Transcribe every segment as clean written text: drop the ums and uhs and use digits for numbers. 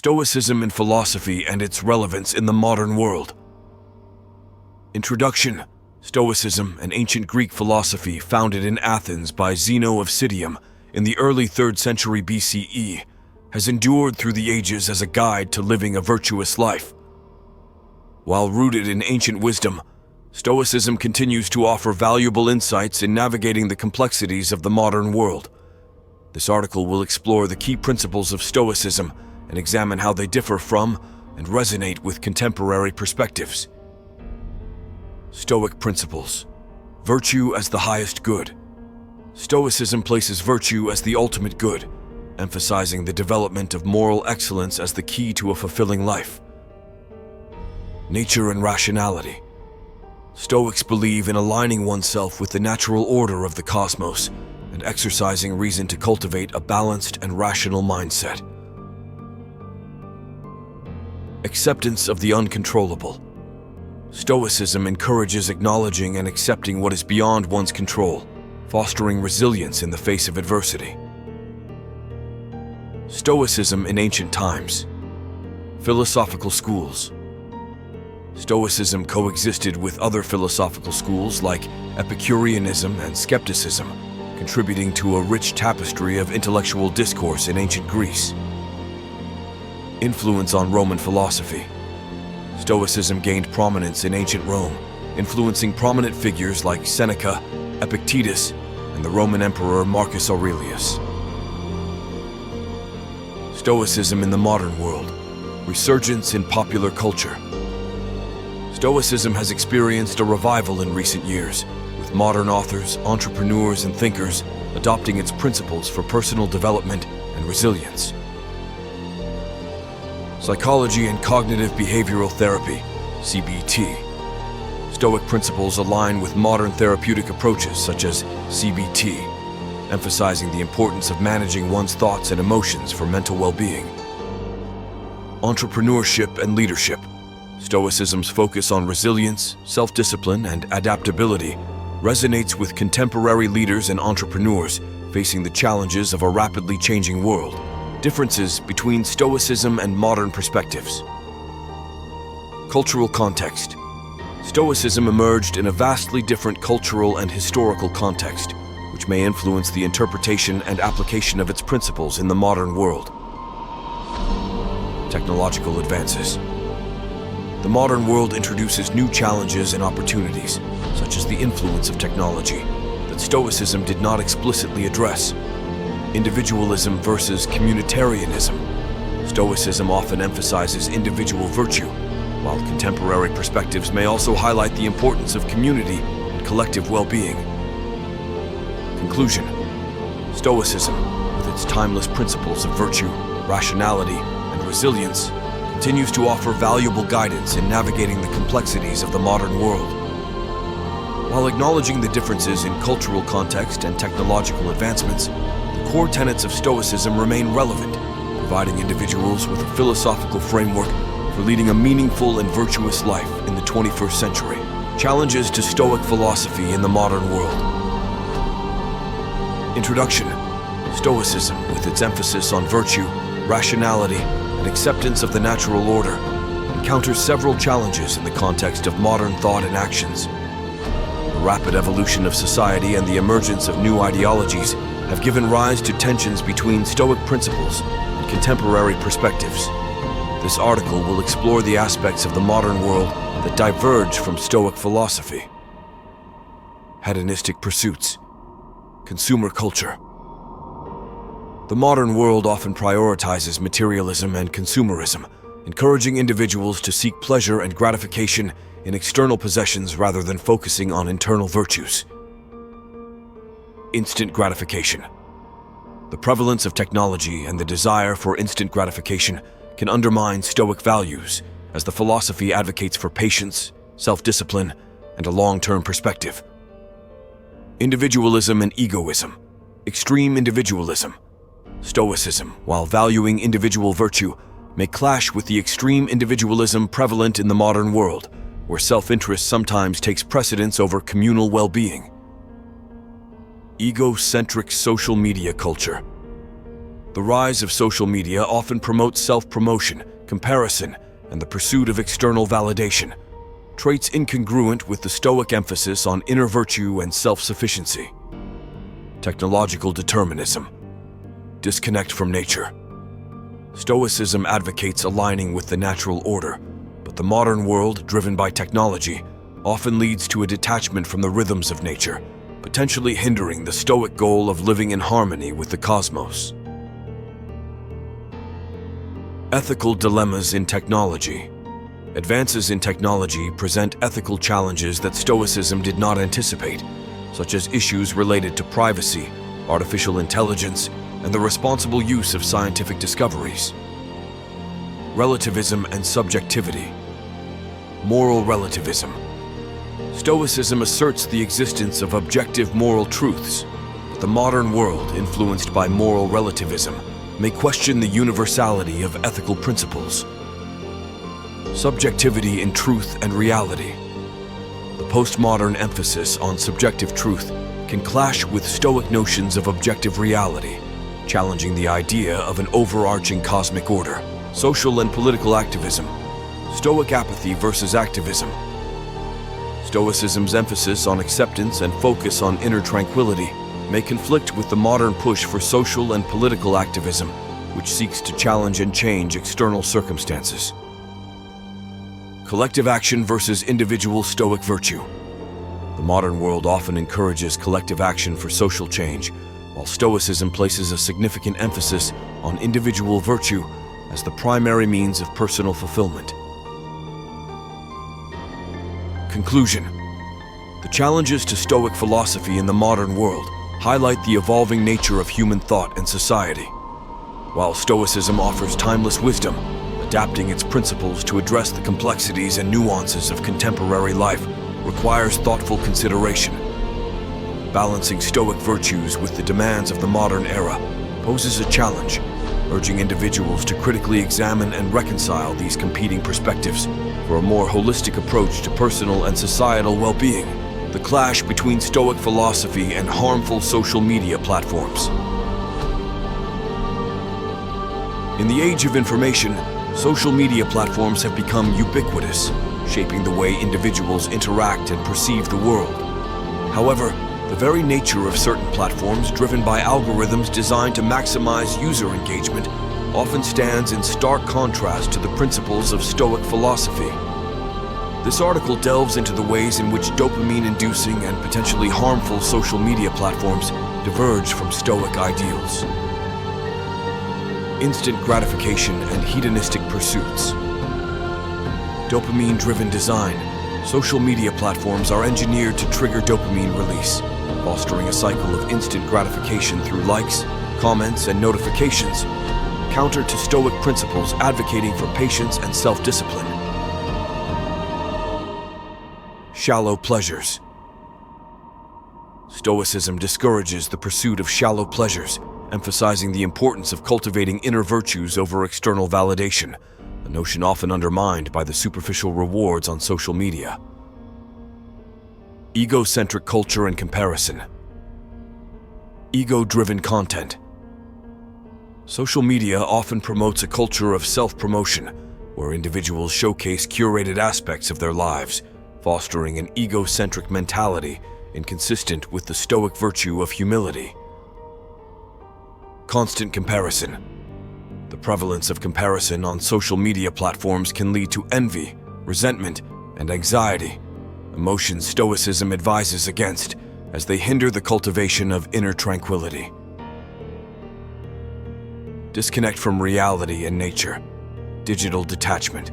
Stoicism in philosophy and its relevance in the modern world. Introduction. Stoicism, an ancient Greek philosophy founded in Athens by Zeno of Citium in the early 3rd century BCE, has endured through the ages as a guide to living a virtuous life. While rooted in ancient wisdom, Stoicism continues to offer valuable insights in navigating the complexities of the modern world. This article will explore the key principles of Stoicism and examine how they differ from and resonate with contemporary perspectives. Stoic principles. Virtue as the highest good. Stoicism places virtue as the ultimate good, emphasizing the development of moral excellence as the key to a fulfilling life. Nature and rationality. Stoics believe in aligning oneself with the natural order of the cosmos and exercising reason to cultivate a balanced and rational mindset. Acceptance of the uncontrollable. Stoicism encourages acknowledging and accepting what is beyond one's control, fostering resilience in the face of adversity. Stoicism in ancient times. Philosophical schools. Stoicism coexisted with other philosophical schools like Epicureanism and skepticism, contributing to a rich tapestry of intellectual discourse in ancient Greece. Influence on Roman philosophy. Stoicism gained prominence in ancient Rome, influencing prominent figures like Seneca, Epictetus, and the Roman Emperor Marcus Aurelius. Stoicism in the modern world. Resurgence in popular culture. Stoicism has experienced a revival in recent years, with modern authors, entrepreneurs, and thinkers adopting its principles for personal development and resilience. Psychology and cognitive behavioral therapy, CBT. Stoic principles align with modern therapeutic approaches such as CBT, emphasizing the importance of managing one's thoughts and emotions for mental well-being. Entrepreneurship and leadership. Stoicism's focus on resilience, self-discipline, and adaptability resonates with contemporary leaders and entrepreneurs facing the challenges of a rapidly changing world. Differences between Stoicism and modern perspectives. Cultural context. Stoicism emerged in a vastly different cultural and historical context, which may influence the interpretation and application of its principles in the modern world. Technological advances. The modern world introduces new challenges and opportunities, such as the influence of technology, that Stoicism did not explicitly address. Individualism versus communitarianism. Stoicism often emphasizes individual virtue, while contemporary perspectives may also highlight the importance of community and collective well-being. Conclusion. Stoicism, with its timeless principles of virtue, rationality, and resilience, continues to offer valuable guidance in navigating the complexities of the modern world. While acknowledging the differences in cultural context and technological advancements, the core tenets of Stoicism remain relevant, providing individuals with a philosophical framework for leading a meaningful and virtuous life in the 21st century. Challenges to Stoic philosophy in the modern world. Introduction. Stoicism, with its emphasis on virtue, rationality, and acceptance of the natural order, encounters several challenges in the context of modern thought and actions. The rapid evolution of society and the emergence of new ideologies have given rise to tensions between Stoic principles and contemporary perspectives. This article will explore the aspects of the modern world that diverge from Stoic philosophy. Hedonistic pursuits. Consumer culture. The modern world often prioritizes materialism and consumerism, encouraging individuals to seek pleasure and gratification in external possessions rather than focusing on internal virtues. Instant gratification. The prevalence of technology and the desire for instant gratification can undermine Stoic values, as the philosophy advocates for patience, self-discipline, and a long-term perspective. Individualism and egoism. Extreme individualism. Stoicism, while valuing individual virtue, may clash with the extreme individualism prevalent in the modern world, where self-interest sometimes takes precedence over communal well-being. Egocentric social media culture. The rise of social media often promotes self-promotion, comparison, and the pursuit of external validation, traits incongruent with the Stoic emphasis on inner virtue and self-sufficiency. Technological determinism. Disconnect from nature. Stoicism advocates aligning with the natural order, but the modern world, driven by technology, often leads to a detachment from the rhythms of nature, potentially hindering the Stoic goal of living in harmony with the cosmos. Ethical dilemmas in technology. Advances in technology present ethical challenges that Stoicism did not anticipate, such as issues related to privacy, artificial intelligence, and the responsible use of scientific discoveries. Relativism and subjectivity. Moral relativism. Stoicism asserts the existence of objective moral truths, but the modern world, influenced by moral relativism, may question the universality of ethical principles. Subjectivity in truth and reality. The postmodern emphasis on subjective truth can clash with Stoic notions of objective reality, challenging the idea of an overarching cosmic order. Social and political activism. Stoic apathy versus activism. Stoicism's emphasis on acceptance and focus on inner tranquility may conflict with the modern push for social and political activism, which seeks to challenge and change external circumstances. Collective action versus individual Stoic virtue. The modern world often encourages collective action for social change, while Stoicism places a significant emphasis on individual virtue as the primary means of personal fulfillment. Conclusion. The challenges to Stoic philosophy in the modern world highlight the evolving nature of human thought and society. While Stoicism offers timeless wisdom, adapting its principles to address the complexities and nuances of contemporary life requires thoughtful consideration. Balancing Stoic virtues with the demands of the modern era poses a challenge, urging individuals to critically examine and reconcile these competing perspectives for a more holistic approach to personal and societal well-being. The clash between Stoic philosophy and harmful social media platforms. In the age of information, social media platforms have become ubiquitous, shaping the way individuals interact and perceive the world. However, the very nature of certain platforms, driven by algorithms designed to maximize user engagement, often stands in stark contrast to the principles of Stoic philosophy. This article delves into the ways in which dopamine-inducing and potentially harmful social media platforms diverge from Stoic ideals. Instant gratification and hedonistic pursuits. Dopamine-driven design. Social media platforms are engineered to trigger dopamine release, fostering a cycle of instant gratification through likes, comments, and notifications, counter to Stoic principles advocating for patience and self-discipline. Shallow pleasures. Stoicism discourages the pursuit of shallow pleasures, emphasizing the importance of cultivating inner virtues over external validation, a notion often undermined by the superficial rewards on social media. Egocentric culture and comparison. Ego-driven content. Social media often promotes a culture of self-promotion, where individuals showcase curated aspects of their lives, fostering an egocentric mentality inconsistent with the Stoic virtue of humility. Constant comparison. The prevalence of comparison on social media platforms can lead to envy, resentment, and anxiety, emotions Stoicism advises against as they hinder the cultivation of inner tranquility. Disconnect from reality and nature. Digital detachment.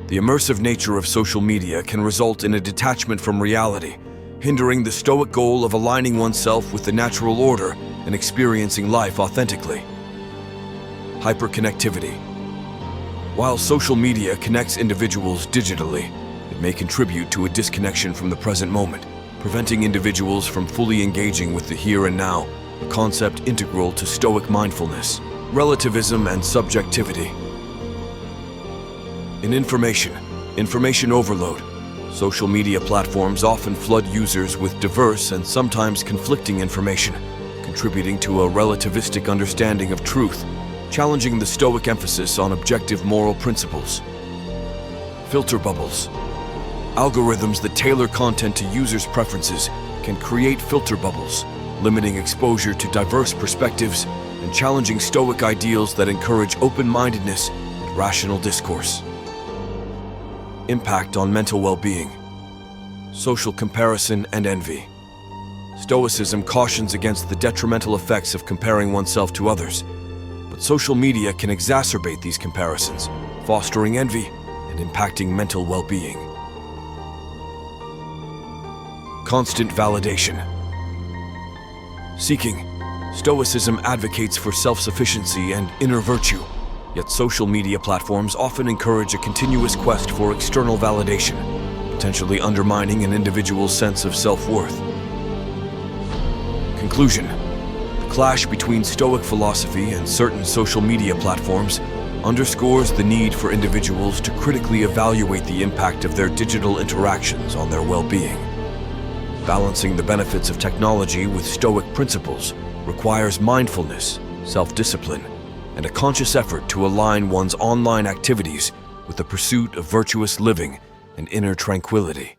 The immersive nature of social media can result in a detachment from reality, hindering the Stoic goal of aligning oneself with the natural order and experiencing life authentically. Hyperconnectivity. While social media connects individuals digitally, it may contribute to a disconnection from the present moment, preventing individuals from fully engaging with the here and now, a concept integral to Stoic mindfulness. Relativism and subjectivity. In information overload, social media platforms often flood users with diverse and sometimes conflicting information, contributing to a relativistic understanding of truth, challenging the Stoic emphasis on objective moral principles. Filter bubbles. Algorithms that tailor content to users' preferences can create filter bubbles, limiting exposure to diverse perspectives and challenging Stoic ideals that encourage open-mindedness and rational discourse. Impact on mental well-being. Social comparison and envy. Stoicism cautions against the detrimental effects of comparing oneself to others, but social media can exacerbate these comparisons, fostering envy and impacting mental well-being. Constant validation. Seeking. Stoicism advocates for self-sufficiency and inner virtue, yet social media platforms often encourage a continuous quest for external validation, potentially undermining an individual's sense of self-worth. Conclusion. The clash between Stoic philosophy and certain social media platforms underscores the need for individuals to critically evaluate the impact of their digital interactions on their well-being. Balancing the benefits of technology with Stoic principles requires mindfulness, self-discipline, and a conscious effort to align one's online activities with the pursuit of virtuous living and inner tranquility.